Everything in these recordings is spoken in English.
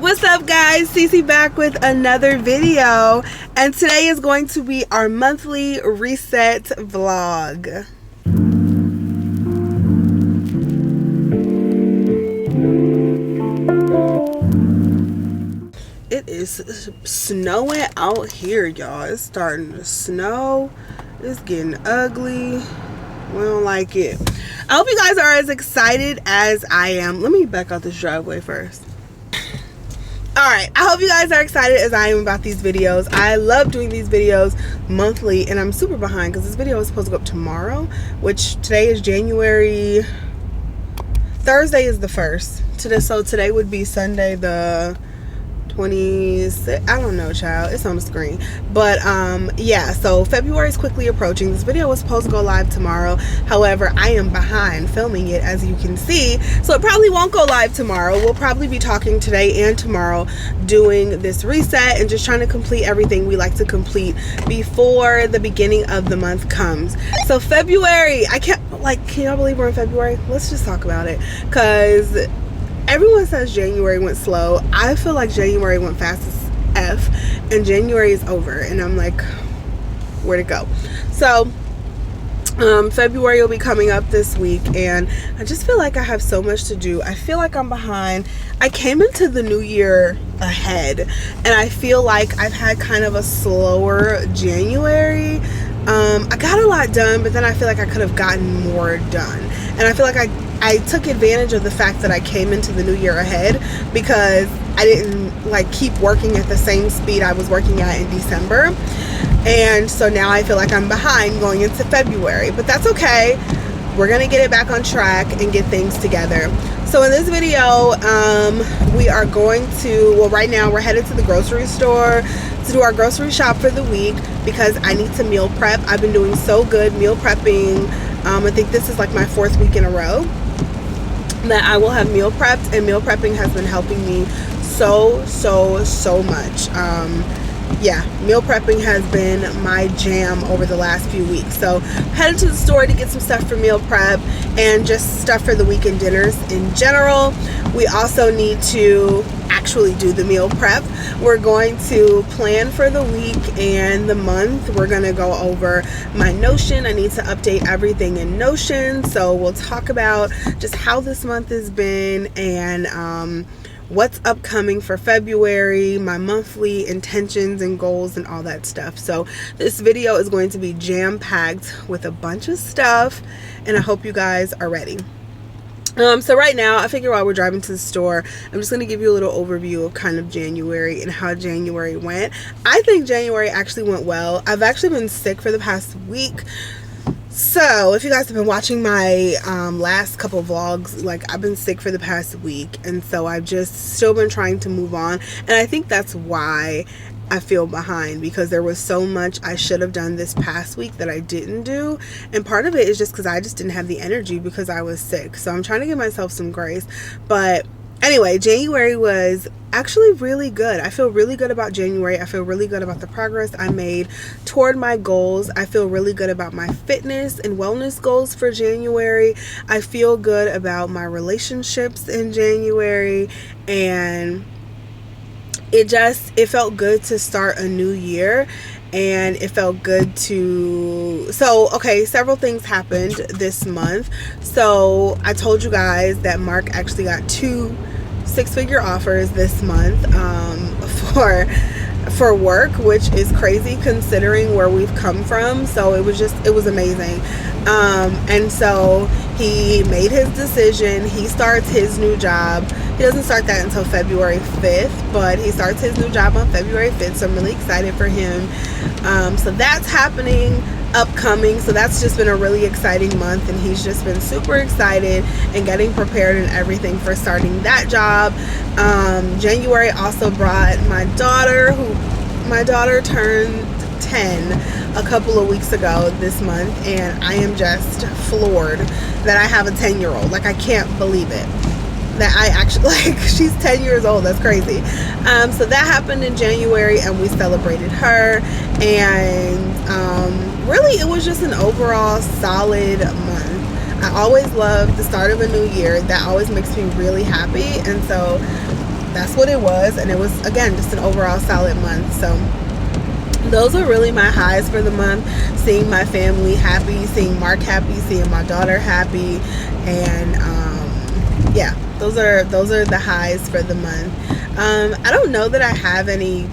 What's up, guys? Cece back with another video, and today is going to be our monthly reset vlog. It is snowing out here, y'all. It's starting to snow. It's getting ugly. We don't like it. I hope you guys are as excited as I am. Let me back out this driveway first. Alright, I hope you guys are excited as I am about these videos. I love doing these videos monthly, and I'm super behind because this video is supposed to go up tomorrow, which today is January. Thursday is the 1st. So today would be Sunday the 26th. I don't know, child. It's on the screen. But yeah, so February is quickly approaching. This video was supposed to go live tomorrow. However, I am behind filming it, as you can see, so it probably won't go live tomorrow. We'll probably be talking today and tomorrow, doing this reset and just trying to complete everything we like to complete before the beginning of the month comes. So February, can y'all believe we're in February? Let's just talk about it, because everyone says January went slow. I feel like January went fast as F, and January is over, and I'm like, where'd it go? So February will be coming up this week, and I just feel like I have so much to do. I feel like I'm behind. I came into the new year ahead, and I feel like I've had kind of a slower January. I got a lot done, but then I feel like I could have gotten more done, and I feel like I took advantage of the fact that I came into the new year ahead, because I didn't keep working at the same speed I was working at in December. And so now I feel like I'm behind going into February, but that's okay. We're gonna get it back on track and get things together. So in this video, we are going to, well, right now we're headed to the grocery store to do our grocery shop for the week, because I need to meal prep. I've been doing so good meal prepping. I think this is like my 4th week in a row that I will have meal prepped, and meal prepping has been helping me so much. Yeah, meal prepping has been my jam over the last few weeks. So headed to the store to get some stuff for meal prep and just stuff for the weekend dinners in general. We also need to actually do the meal prep. We're going to plan for the week and the month. We're going to go over my Notion. I need to update everything in Notion, so we'll talk about just how this month has been, and what's upcoming for February, my monthly intentions and goals and all that stuff. So this video is going to be jam-packed with a bunch of stuff, and I hope you guys are ready. So right now, I figure while we're driving to the store, I'm just going to give you a little overview of kind of January and how January went. I think January actually went well. I've actually been sick for the past week. So if you guys have been watching my last couple vlogs, I've been sick for the past week, and so I've just still been trying to move on, and I think that's why I feel behind, because there was so much I should have done this past week that I didn't do, and part of it is just because I just didn't have the energy because I was sick. So I'm trying to give myself some grace. But anyway, January was actually really good. I feel really good about January. I feel really good about the progress I made toward my goals. I feel really good about my fitness and wellness goals for January. I feel good about my relationships in January, and it felt good to start a new year, and it felt good to, several things happened this month. So I told you guys that Mark actually got 2 6-figure offers this month for work, which is crazy considering where we've come from. So it was amazing. And so he made his decision. He starts his new job. He doesn't start that until February 5th, but he starts his new job on February 5th, so I'm really excited for him. So that's happening upcoming. So that's just been a really exciting month, and he's just been super excited and getting prepared and everything for starting that job. January also brought my daughter turned 10 a couple of weeks ago this month, and I am just floored that I have a 10-year-old. I can't believe it that I actually, she's 10 years old. That's crazy. So that happened in January, and we celebrated her, and really it was just an overall solid month. I always love the start of a new year. That always makes me really happy, and so that's what it was, and it was, again, just an overall solid month. So those are really my highs for the month. Seeing my family happy, seeing Mark happy, seeing my daughter happy, and yeah, those are the highs for the month. I don't know that I have any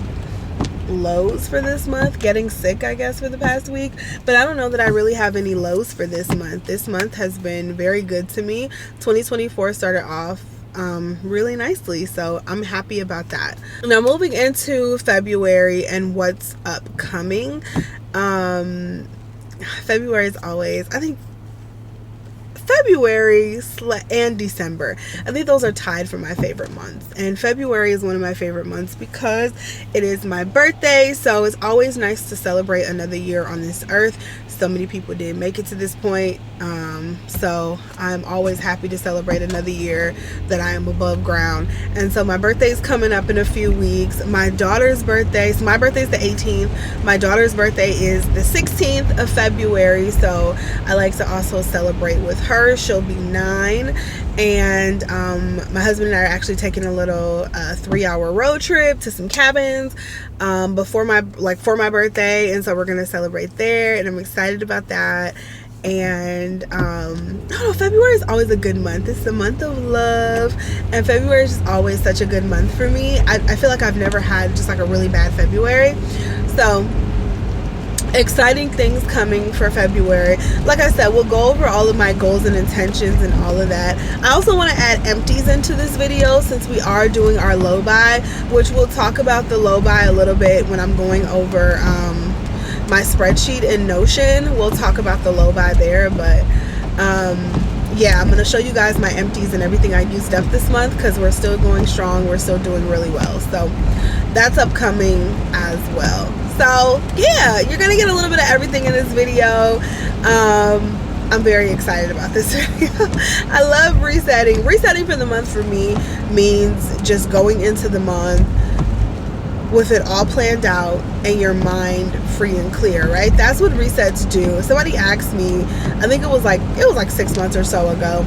lows for this month. Getting sick, I guess, for the past week, but I don't know that I really have any lows for this month. This month has been very good to me. 2024 started off really nicely, so I'm happy about that. Now moving into February and what's upcoming. February is always, I think, February and December, I think those are tied for my favorite months. And February is one of my favorite months because it is my birthday, so it's always nice to celebrate another year on this earth. So many people didn't make it to this point, so I'm always happy to celebrate another year that I am above ground. And so my birthday is coming up in a few weeks. My daughter's birthday, so my birthday is the 18th. My daughter's birthday is the 16th of February, so I like to also celebrate with her. She'll be 9, and my husband and I are actually taking a little 3-hour road trip to some cabins for my birthday, and so we're gonna celebrate there, and I'm excited about that. And I don't know, February is always a good month. It's the month of love, and February is just always such a good month for me. I feel like I've never had just like a really bad February. So exciting things coming for February. Like I said, we'll go over all of my goals and intentions and all of that. I also want to add empties into this video since we are doing our low buy, which we'll talk about the low buy a little bit when I'm going over my spreadsheet in Notion. We'll talk about the low buy there, but yeah, I'm going to show you guys my empties and everything I used up this month because we're still going strong. We're still doing really well. So that's upcoming as well. So yeah, you're gonna get a little bit of everything in this video. I'm very excited about this video. I love resetting. Resetting for the month for me means just going into the month with it all planned out and your mind free and clear, right? That's what resets do. Somebody asked me, I think it was like 6 months or so ago,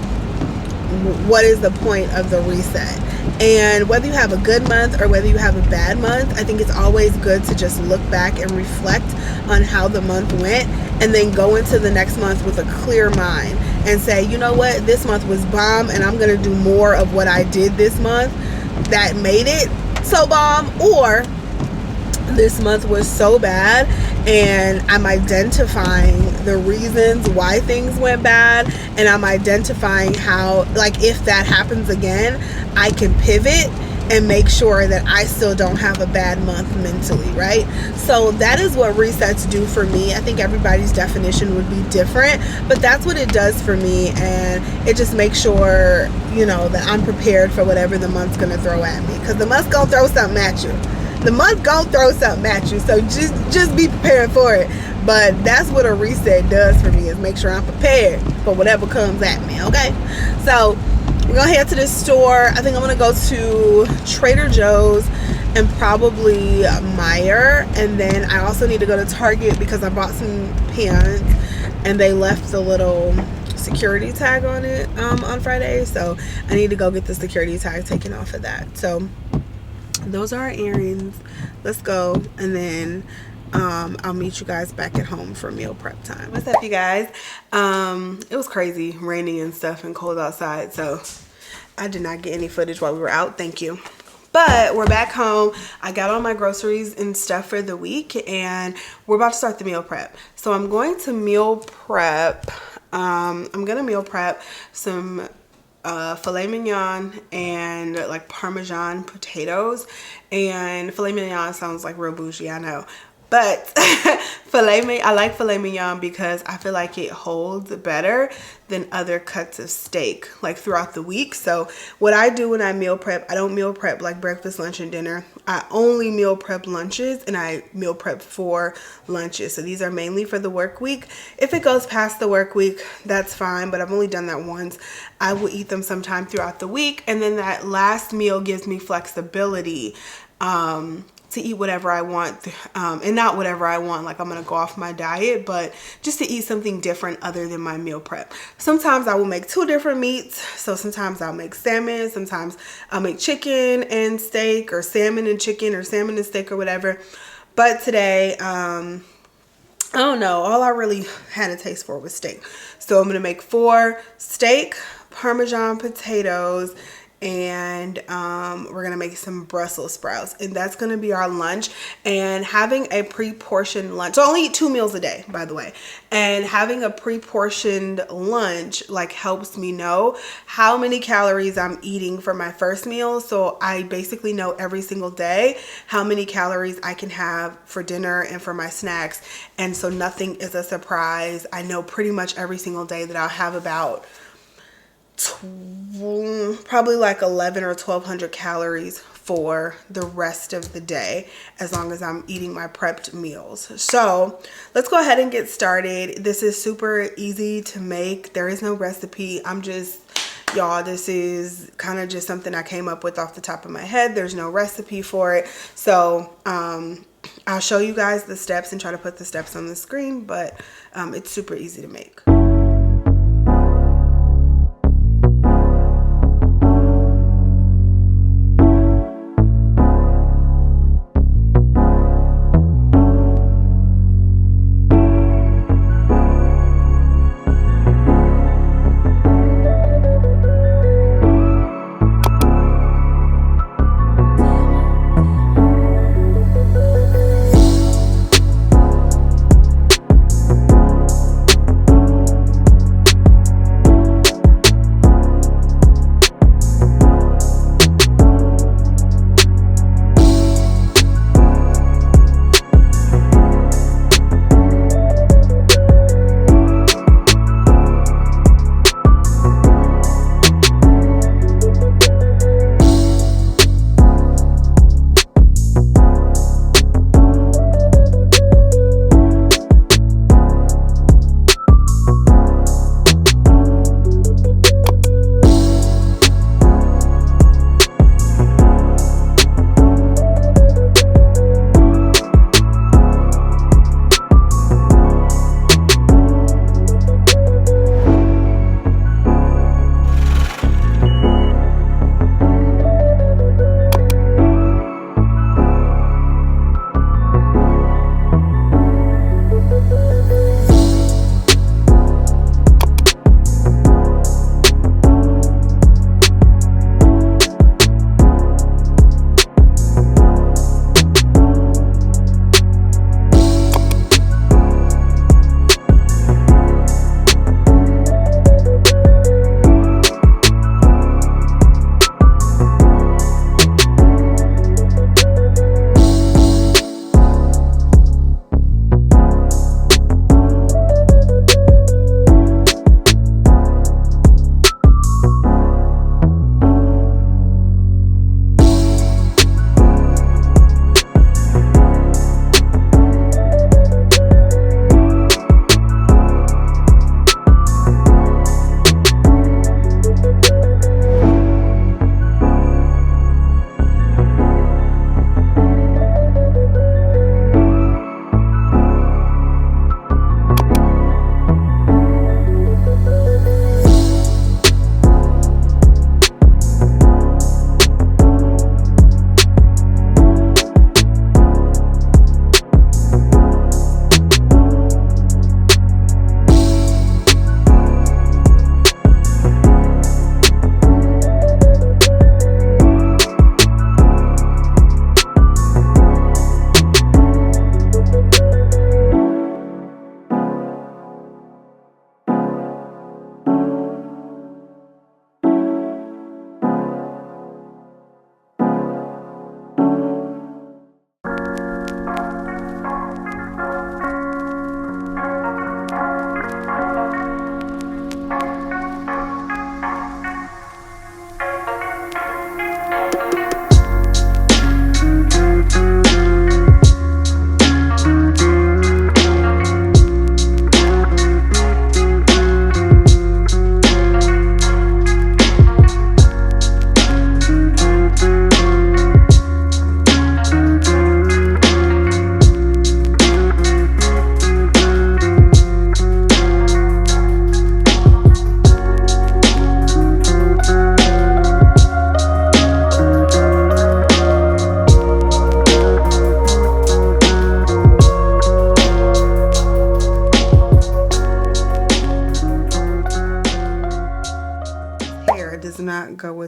what is the point of the reset? And whether you have a good month or whether you have a bad month, I think it's always good to just look back and reflect on how the month went, and then go into the next month with a clear mind and say, you know what, this month was bomb, and I'm gonna do more of what I did this month that made it so bomb, or this month was so bad and I'm identifying the reasons why things went bad, and I'm identifying how, like, if that happens again, I can pivot and make sure that I still don't have a bad month mentally, right? So that is what resets do for me. I think everybody's definition would be different, but that's what it does for me, and it just makes sure, you know, that I'm prepared for whatever the month's gonna throw at me, because the month's gonna throw something at you. The month gonna throw something at you, so just be prepared for it. But that's what a reset does for me, is make sure I'm prepared for whatever comes at me, okay? So we're gonna head to this store. I think I'm gonna go to Trader Joe's and probably Meijer, and then I also need to go to Target because I bought some pants and they left the little security tag on it on Friday, so I need to go get the security tag taken off of that. So those are our errands. Let's go, and then I'll meet you guys back at home for meal prep time. What's up, you guys? It was crazy, raining and stuff and cold outside, so I did not get any footage while we were out. Thank you. But we're back home. I got all my groceries and stuff for the week, and we're about to start the meal prep. So I'm going to meal prep. I'm gonna meal prep some filet mignon and like Parmesan potatoes. And filet mignon sounds like real bougie, I know, but I like filet mignon because I feel like it holds better than other cuts of steak like throughout the week. So what I do when I meal prep, I don't meal prep like breakfast, lunch, and dinner. I only meal prep lunches, and I meal prep for lunches. So these are mainly for the work week. If it goes past the work week, that's fine, but I've only done that once. I will eat them sometime throughout the week, and then that last meal gives me flexibility to eat whatever I want, and not whatever I want, like I'm gonna go off my diet, but just to eat something different other than my meal prep. Sometimes I will make 2 different meats. So sometimes I'll make salmon, sometimes I'll make chicken and steak, or salmon and chicken, or salmon and steak, or whatever. But today, I don't know, all I really had a taste for was steak. So I'm gonna make 4 steak, Parmesan potatoes, and we're gonna make some Brussels sprouts, and that's gonna be our lunch. And having a pre-portioned lunch, so I only eat 2 meals a day, by the way, and having a pre-portioned lunch like helps me know how many calories I'm eating for my first meal. So I basically know every single day how many calories I can have for dinner and for my snacks, and so nothing is a surprise. I know pretty much every single day that I'll have about probably like 11 or 1200 calories for the rest of the day, as long as I'm eating my prepped meals. So let's go ahead and get started. This is super easy to make. There is no recipe. Y'all, this is kind of just something I came up with off the top of my head. There's no recipe for it. So I'll show you guys the steps and try to put the steps on the screen, but it's super easy to make.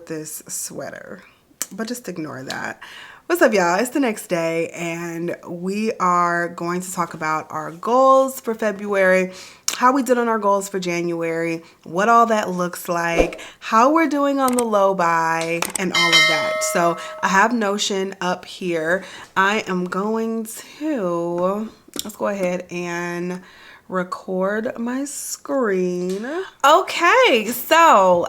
with this sweater, but just ignore that. What's up, y'all? It's the next day, and we are going to talk about our goals for February, how we did on our goals for January, what all that looks like, how we're doing on the low buy, and all of that. So I have Notion up here. I am going to, let's go ahead and record my screen. Okay, so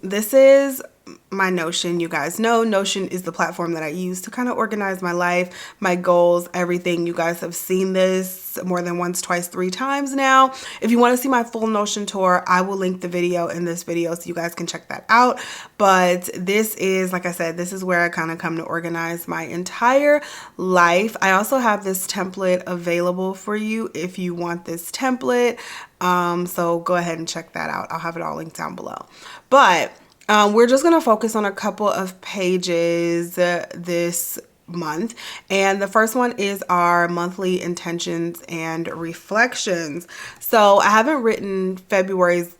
this is my Notion. You guys know Notion is the platform that I use to kind of organize my life, my goals, everything. You guys have seen this more than once, twice, 3 times now. If you want to see my full Notion tour, I will link the video in this video so you guys can check that out. But this is, like I said, this is where I kind of come to organize my entire life. I also have this template available for you if you want this template. So go ahead and check that out. I'll have it all linked down below. But we're just going to focus on a couple of pages this month. And the first one is our monthly intentions and reflections. So I haven't written February's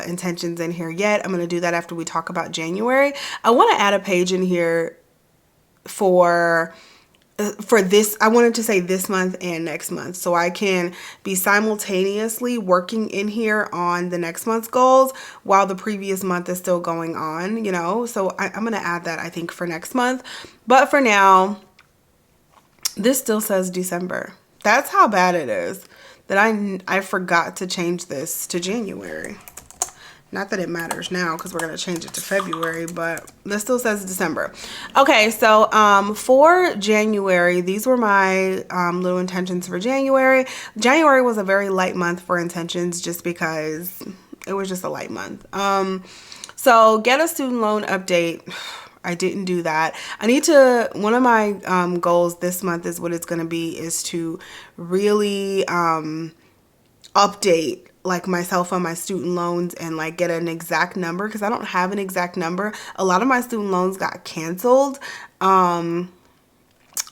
intentions in here yet. I'm going to do that after we talk about January. I want to add a page in here for this. I wanted to say this month and next month, so I can be simultaneously working in here on the next month's goals while the previous month is still going on, you know. So I'm going to add that, I think, for next month. But for now, this still says December. That's how bad it is that I forgot to change this to January. Not that it matters now because we're going to change it to February, but this still says December. Okay, so for January, these were my little intentions for January. January was a very light month for intentions just because it was just a light month. So get a student loan update. I didn't do that. I need to, one of my goals this month is what it's going to be is to really update like myself on my student loans and like get an exact number because I don't have an exact number. A lot of my student loans got canceled.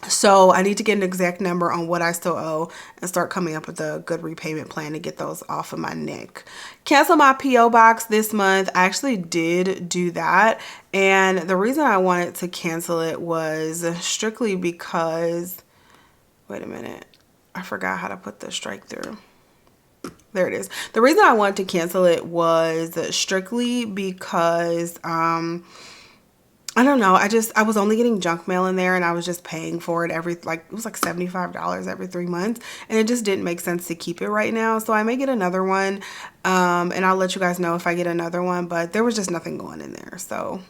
So I need to get an exact number on what I still owe and start coming up with a good repayment plan to get those off of my neck. Cancel my P.O. box this month. I actually did do that. And the reason I wanted to cancel it was strictly because, wait a minute, I forgot how to put the strike through. There it is. The reason I wanted to cancel it was strictly because, I don't know. I was only getting junk mail in there and I was just paying for it it was like $75 every 3 months. And it just didn't make sense to keep it right now. So I may get another one. And I'll let you guys know if I get another one, but there was just nothing going in there. So,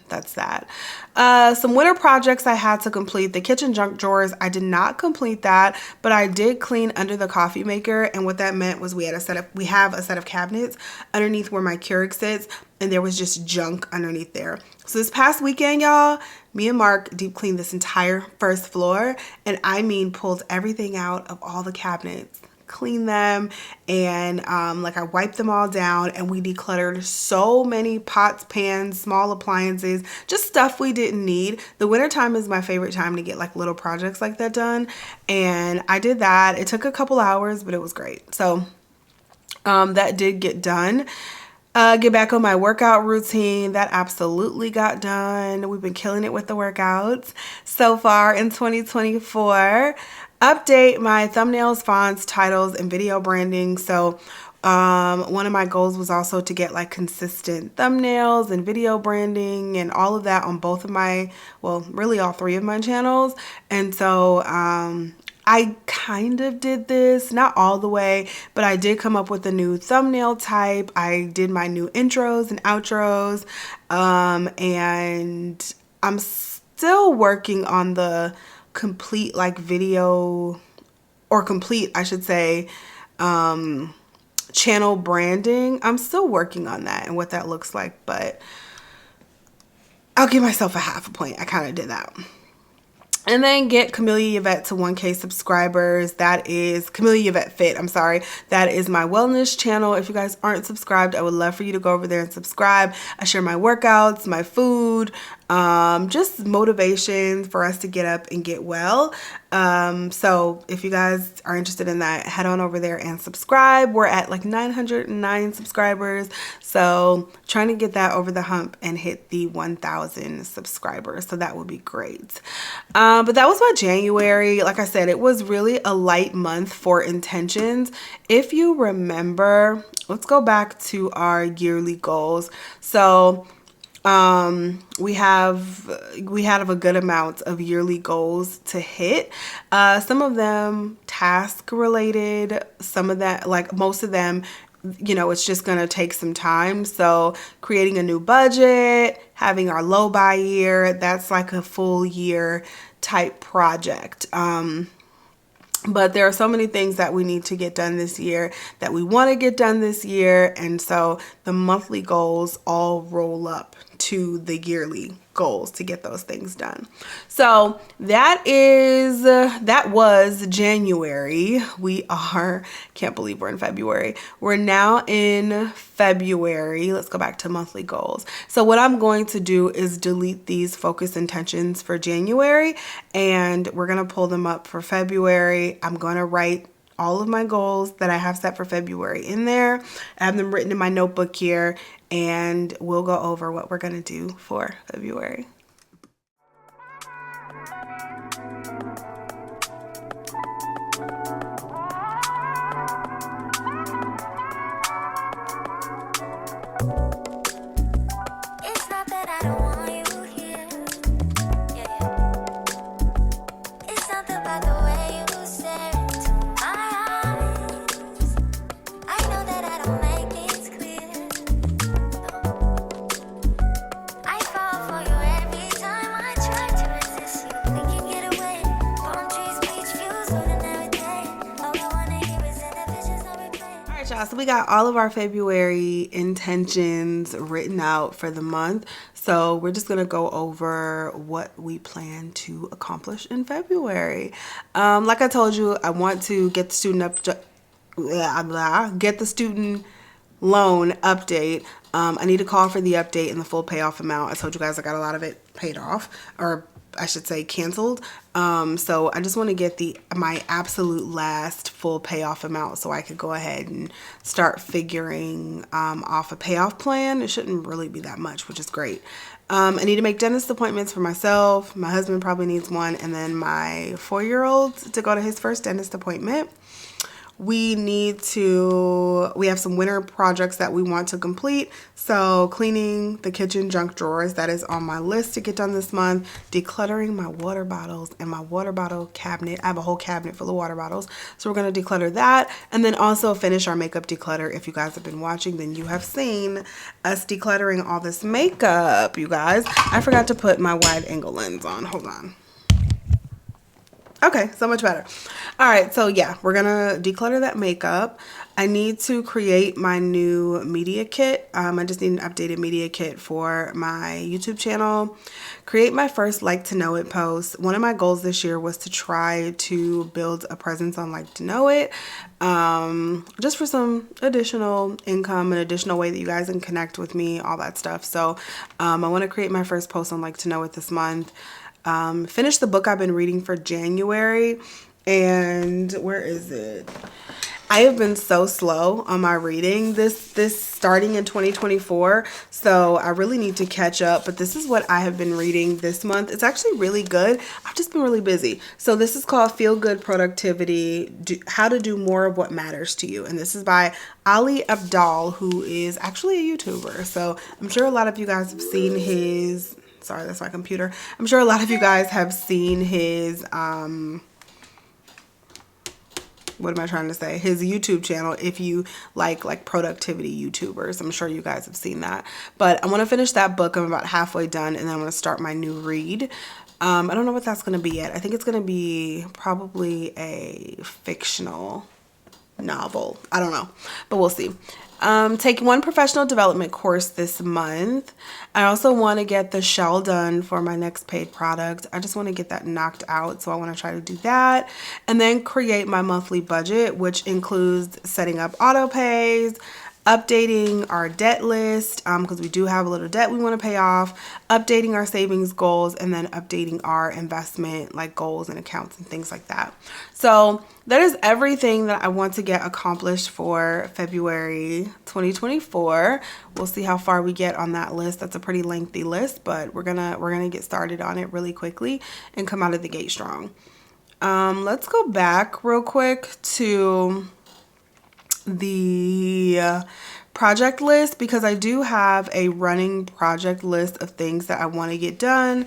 that's that. Some winter projects I had to complete. The kitchen junk drawers, I did not complete that, but I did clean under the coffee maker. And what that meant was we have a set of cabinets underneath where my Keurig sits, and there was just junk underneath there. So this past weekend, y'all, me and Mark deep cleaned this entire first floor, and I mean pulled everything out of all the cabinets, cleaned them, and like I wiped them all down, and we decluttered so many pots, pans, small appliances, just stuff we didn't need. The wintertime is my favorite time to get like little projects like that done, and I did that. It took a couple hours, but it was great. So that did get done. Get back on my workout routine. That absolutely got done. We've been killing it with the workouts so far in 2024. Update my thumbnails, fonts, titles, and video branding. So one of my goals was also to get like consistent thumbnails and video branding and all of that on both of my, well, really all 3 of my channels. And so I kind of did this, not all the way, but I did come up with a new thumbnail type. I did my new intros and outros, and I'm still working on the complete like video, or complete, I should say, channel branding. I'm still working on that and what that looks like, but I'll give myself a half a point. I kind of did that. And then get Camellia Yvette to 1K subscribers. That is Camellia Yvette Fit. I'm sorry. That is my wellness channel. If you guys aren't subscribed, I would love for you to go over there and subscribe. I share my workouts, my food, just motivation for us to get up and get well. So if you guys are interested in that, head on over there and subscribe. We're at like 909 subscribers. So trying to get that over the hump and hit the 1,000 subscribers. So that would be great. But that was my January. Like I said, it was really a light month for intentions. If you remember, let's go back to our yearly goals. So we have a good amount of yearly goals to hit. Some of them task related, some of that, like most of them, you know, it's just going to take some time. So creating a new budget, having our low buy year, that's like a full year type project. But there are so many things that we need to get done this year, that we want to get done this year. And so the monthly goals all roll up to the yearly goals to get those things done. So that was January. Can't believe we're in February. We're now in February. Let's go back to monthly goals. So what I'm going to do is delete these focus intentions for January, and we're going to pull them up for February. I'm going to write all of my goals that I have set for February in there. I have them written in my notebook here, and we'll go over what we're going to do for February. So we got all of our February intentions written out for the month. So we're just going to go over what we plan to accomplish in February. Like I told you, I want to get the student loan update. I need to call for the update and the full payoff amount. I told you guys I got a lot of it paid off, or I should say canceled. So I just want to get my absolute last full payoff amount so I could go ahead and start figuring off a payoff plan. It shouldn't really be that much, which is great. I need to make dentist appointments for myself. My husband probably needs one, and then my 4-year-old to go to his first dentist appointment. We have some winter projects that we want to complete. So cleaning the kitchen junk drawers, that is on my list to get done this month. Decluttering my water bottles and my water bottle cabinet. I have a whole cabinet full of water bottles. So we're going to declutter that. And then also finish our makeup declutter. If you guys have been watching, then you have seen us decluttering all this makeup, you guys. I forgot to put my wide angle lens on. Hold on. Okay, so much better. All right, so yeah, we're gonna declutter that makeup. I need to create my new media kit. I just need an updated media kit for my YouTube channel. Create my first Like to Know It post. One of my goals this year was to try to build a presence on Like to Know It, just for some additional income, an additional way that you guys can connect with me, all that stuff. So I want to create my first post on Like to Know It this month. Finish the book I've been reading for January, and where is it? I have been so slow on my reading this starting in 2024, so I really need to catch up. But this is what I have been reading this month. It's actually really good. I've just been really busy. So this is called Feel Good Productivity, How to Do More of What Matters to You. And this is by Ali Abdal, who is actually a YouTuber. So I'm sure a lot of you guys have seen his... Sorry, that's my computer. I'm sure a lot of you guys have seen his, what am I trying to say? His YouTube channel, if you like productivity YouTubers. I'm sure you guys have seen that. But I want to finish that book. I'm about halfway done, and then I'm going to start my new read. I don't know what that's going to be yet. I think it's going to be probably a fictional novel. I don't know, but we'll see. Take one professional development course this month. I also want to get the shell done for my next paid product. I just want to get that knocked out, so I want to try to do that. And then create my monthly budget, which includes setting up auto pays, updating our debt list, because we do have a little debt we want to pay off, updating our savings goals, and then updating our investment like goals and accounts and things like that. So that is everything that I want to get accomplished for February 2024. We'll see how far we get on that list. That's a pretty lengthy list, but we're gonna get started on it really quickly and come out of the gate strong. Let's go back real quick to the project list, because I do have a running project list of things that I want to get done.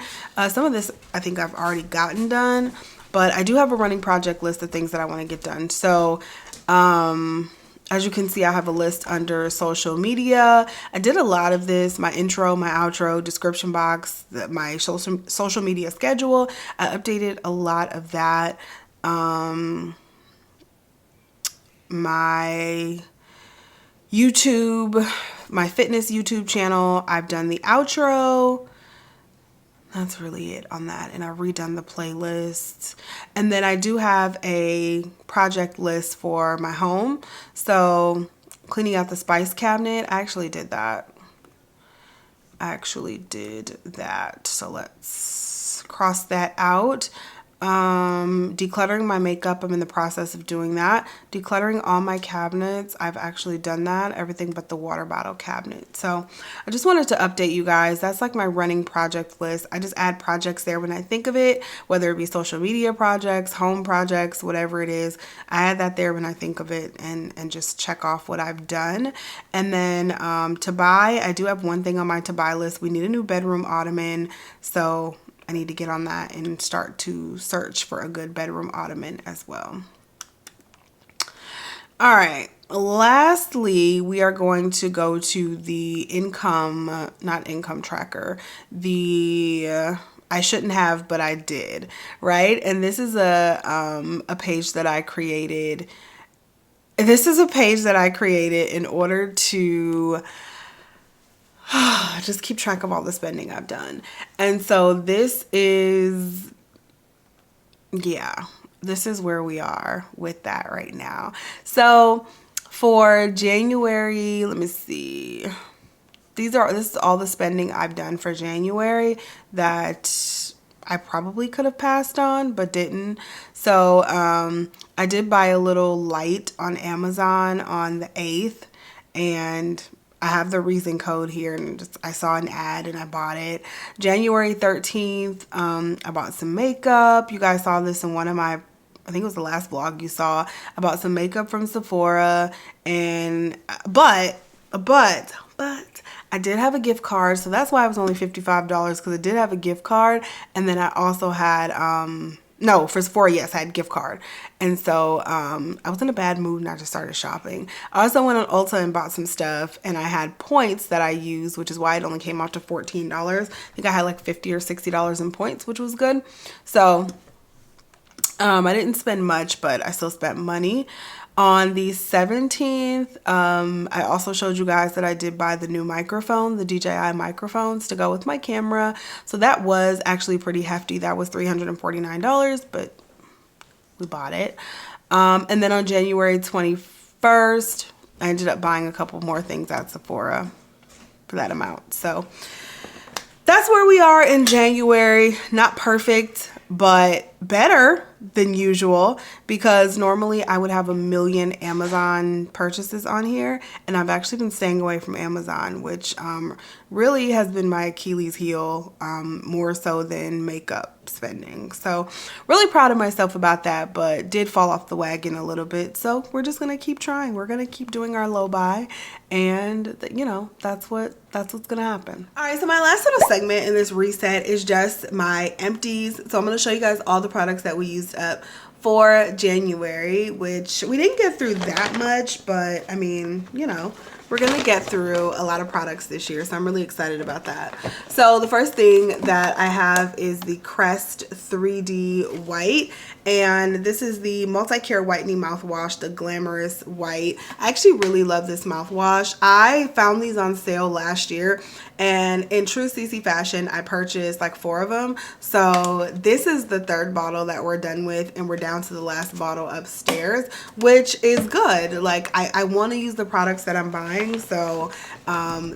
Some of this I think I've already gotten done, but I do have a running project list of things that I want to get done. So as you can see, I have a list under social media. I did a lot of this, my intro, my outro, description box, my social media schedule. I updated a lot of that. My YouTube, my fitness YouTube channel, I've done the outro. That's really it on that. And I've redone the playlists. And then I do have a project list for my home. So cleaning out the spice cabinet, I actually did that. So let's cross that out. Decluttering my makeup, I'm in the process of doing that. Decluttering all my cabinets, I've actually done that, everything but the water bottle cabinet. So I just wanted to update you guys. That's like my running project list. I just add projects there when I think of it, whether it be social media projects, home projects, whatever it is. I add that there when I think of it and just check off what I've done. And then to buy, I do have one thing on my to buy list. We need a new bedroom ottoman. So I need to get on that and start to search for a good bedroom ottoman as well. All right. Lastly, we are going to go to the not income tracker, the I shouldn't have, but I did, right? And this is a page that I created. This is a page that I created in order to just keep track of all the spending I've done. And so this is where we are with that right now. So for January, let me see. This is all the spending I've done for January that I probably could have passed on, but didn't. So I did buy a little light on Amazon on the 8th, and I have the reason code here, and I saw an ad and I bought it. January 13th, I bought some makeup. You guys saw this in one of my, I think it was the last vlog you saw. I bought some makeup from Sephora, and but I did have a gift card, so that's why it was only $55, because I did have a gift card. And then I also had no, for Sephora, yes, I had a gift card. And so I was in a bad mood and I just started shopping. I also went on Ulta and bought some stuff, and I had points that I used, which is why it only came out to $14. I think I had like $50 or $60 in points, which was good. So I didn't spend much, but I still spent money. On the 17th, I also showed you guys that I did buy the new microphone, the DJI microphones to go with my camera. So that was actually pretty hefty. That was $349, but we bought it. And then on January 21st, I ended up buying a couple more things at Sephora for that amount. So that's where we are in January. Not perfect, but better than usual, because normally I would have a million Amazon purchases on here, and I've actually been staying away from Amazon, which really has been my Achilles heel, more so than makeup spending. So really proud of myself about that, but did fall off the wagon a little bit. So we're just gonna keep trying. We're gonna keep doing our low buy, and you know, that's what's gonna happen. All right, so my last little segment in this reset is just my empties. So I'm gonna show you guys all the products that we used up for January, which we didn't get through that much, but I mean, you know, we're gonna get through a lot of products this year, so I'm really excited about that. So the first thing that I have is the Crest 3D White, and this is the multi-care whitening mouthwash, the Glamorous White. I actually really love this mouthwash. I found these on sale last year, and in true CC fashion, I purchased like 4 of them. So this is the 3rd bottle that we're done with, and we're down to the last bottle upstairs, which is good. Like I want to use the products that I'm buying using. So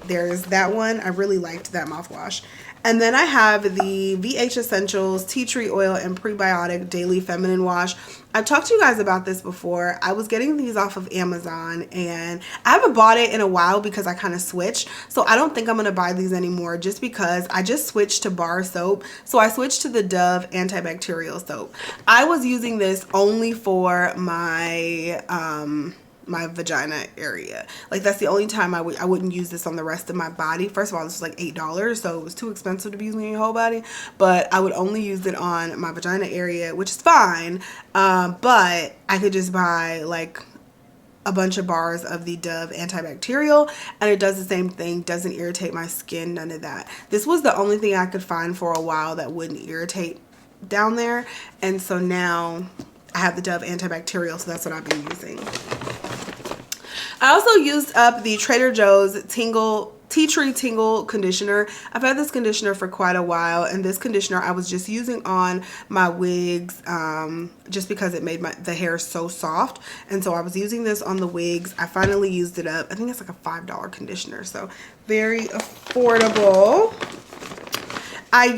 there's that one. I really liked that mouthwash. And then I have the VH Essentials Tea Tree Oil and Prebiotic Daily Feminine Wash. I've talked to you guys about this before. I was getting these off of Amazon and I haven't bought it in a while because I kind of switched. So I don't think I'm going to buy these anymore just because I just switched to bar soap. So I switched to the Dove antibacterial soap. I was using this only for my my vagina area. Like that's the only time I wouldn't use this on the rest of my body. First of all, this was like $8, so it was too expensive to be using your whole body, but I would only use it on my vagina area, which is fine. But I could just buy like a bunch of bars of the Dove antibacterial and it does the same thing, doesn't irritate my skin, none of that. This was the only thing I could find for a while that wouldn't irritate down there, and so now I have the Dove antibacterial, so that's what I've been using. I also used up the Trader Joe's Tea Tree Tingle conditioner. I've had this conditioner for quite a while, and this conditioner I was just using on my wigs just because it made the hair so soft, and so I was using this on the wigs. I finally used it up. I think it's like a $5 conditioner, so very affordable. I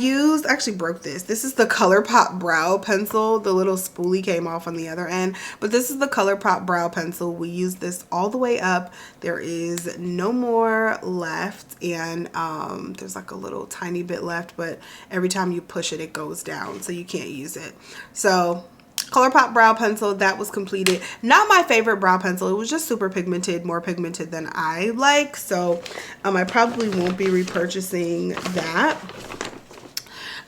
actually broke this. This is the ColourPop brow pencil. The little spoolie came off on the other end, but this is the ColourPop brow pencil. We use this all the way up. There is no more left, and there's like a little tiny bit left, but every time you push it, it goes down, so you can't use it. So ColourPop brow pencil, that was completed. Not my favorite brow pencil. It was just super pigmented, more pigmented than I like, so I probably won't be repurchasing that.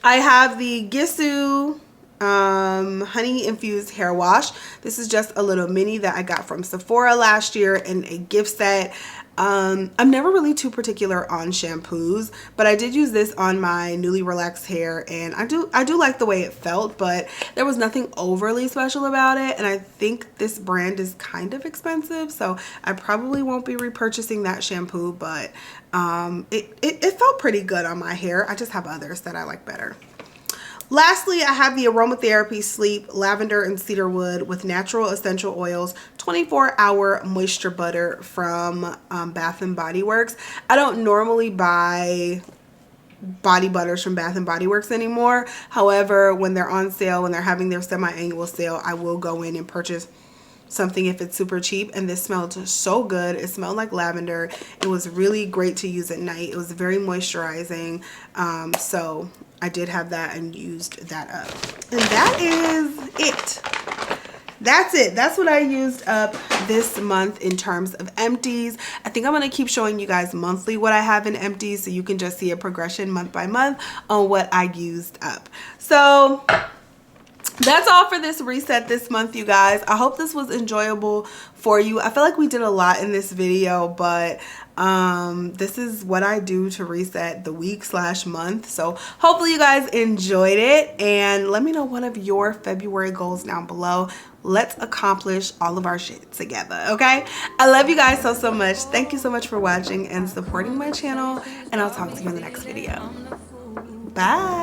I have the Gissu honey infused hair wash. This is just a little mini that I got from Sephora last year in a gift set. I'm never really too particular on shampoos, but I did use this on my newly relaxed hair, and I do like the way it felt, but there was nothing overly special about it, and I think this brand is kind of expensive, so I probably won't be repurchasing that shampoo, but it felt pretty good on my hair. I just have others that I like better. Lastly, I have the Aromatherapy Sleep Lavender and Cedarwood with Natural Essential Oils 24-hour moisture butter from Bath and Body Works. I don't normally buy body butters from Bath and Body Works anymore. However, when they're on sale, when they're having their semi-annual sale, I will go in and purchase something if it's super cheap, and this smelled so good. It smelled like lavender. It was really great to use at night. It was very moisturizing, so I did have that and used that up, and that is it. That's it. That's what I used up this month in terms of empties. I think I'm going to keep showing you guys monthly what I have in empties, so you can just see a progression month by month on what I used up. So that's all for this reset this month, you guys. I hope this was enjoyable for you. I feel like we did a lot in this video, but this is what I do to reset the week/month. So hopefully you guys enjoyed it, and let me know one of your February goals down below. Let's accomplish all of our shit together, okay? I love you guys so much. Thank you so much for watching and supporting my channel, and I'll talk to you in the next video. Bye.